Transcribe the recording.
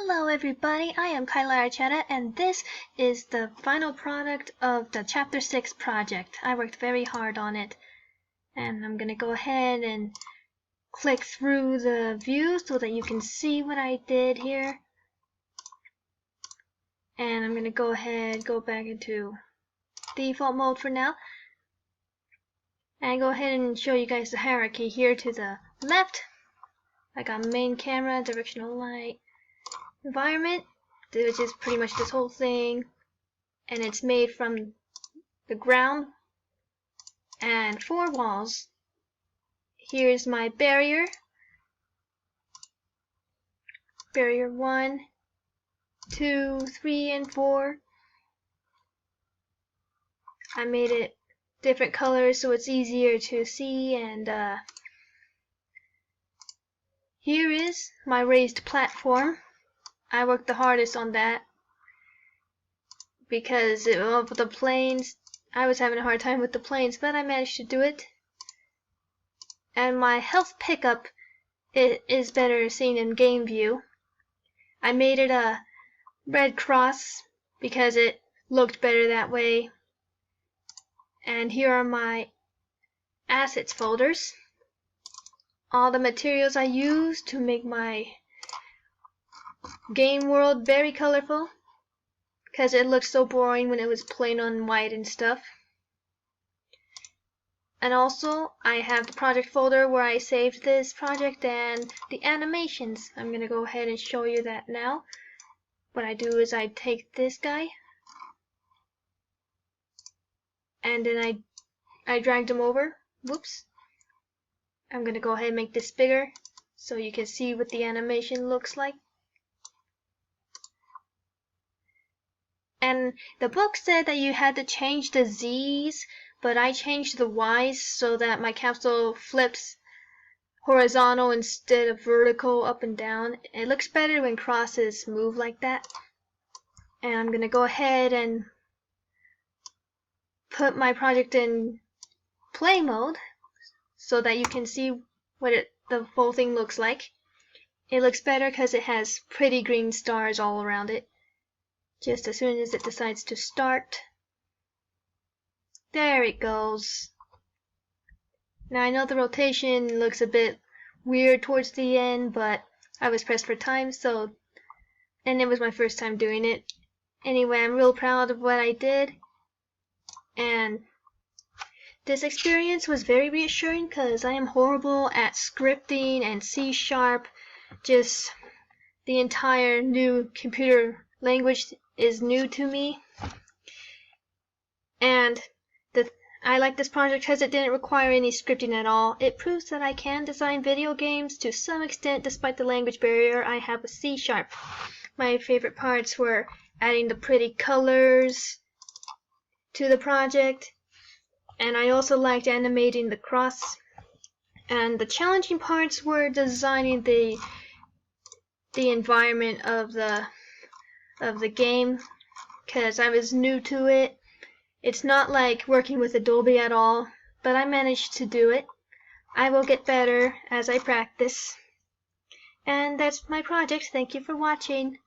Hello everybody, I am Kyla Archetta and this is the final product of the Chapter 6 project. I worked very hard on it and I'm gonna go ahead and click through the view so that you can see what I did here. And I'm gonna go ahead, go back into default mode for now and go ahead and show you guys the hierarchy. Here to the left I got main camera, directional light, environment, which is pretty much this whole thing, and it's made from the ground and 4 walls. Here's my barrier, barrier 1, 2, 3, and 4. I made it different colors so it's easier to see, and here is my raised platform. I worked the hardest on that because of the planes. I was having a hard time with the planes, but I managed to do it. And my health pickup is better seen in game view. I made it a red cross because it looked better that way. And here are my assets folders. All the materials I used to make my game world very colorful, because it looked so boring when it was plain on white and stuff. And also I have the project folder where I saved this project and the animations. I'm gonna go ahead and show you that now. What I do is I take this guy and then I dragged him over. Whoops. I'm gonna go ahead and make this bigger so you can see what the animation looks like. And the book said that you had to change the Z's, but I changed the Y's so that my capsule flips horizontal instead of vertical, up and down. It looks better when crosses move like that. And I'm gonna go ahead and put my project in play mode so that you can see what the whole thing looks like. It looks better because it has pretty green stars all around it. Just as soon as it decides to start. There it goes. Now I know the rotation looks a bit weird towards the end, but I was pressed for time, and it was my first time doing it. Anyway, I'm real proud of what I did, and this experience was very reassuring because I am horrible at scripting and C#. Just the entire new computer language is new to me, and I like this project because it didn't require any scripting at all. It proves that I can design video games to some extent despite the language barrier I have with C#. My favorite parts were adding the pretty colors to the project, and I also liked animating the cross. And the challenging parts were designing the environment of the game, because I was new to it. It's not like working with Adobe at all, but I managed to do it. I will get better as I practice. And that's my project. Thank you for watching.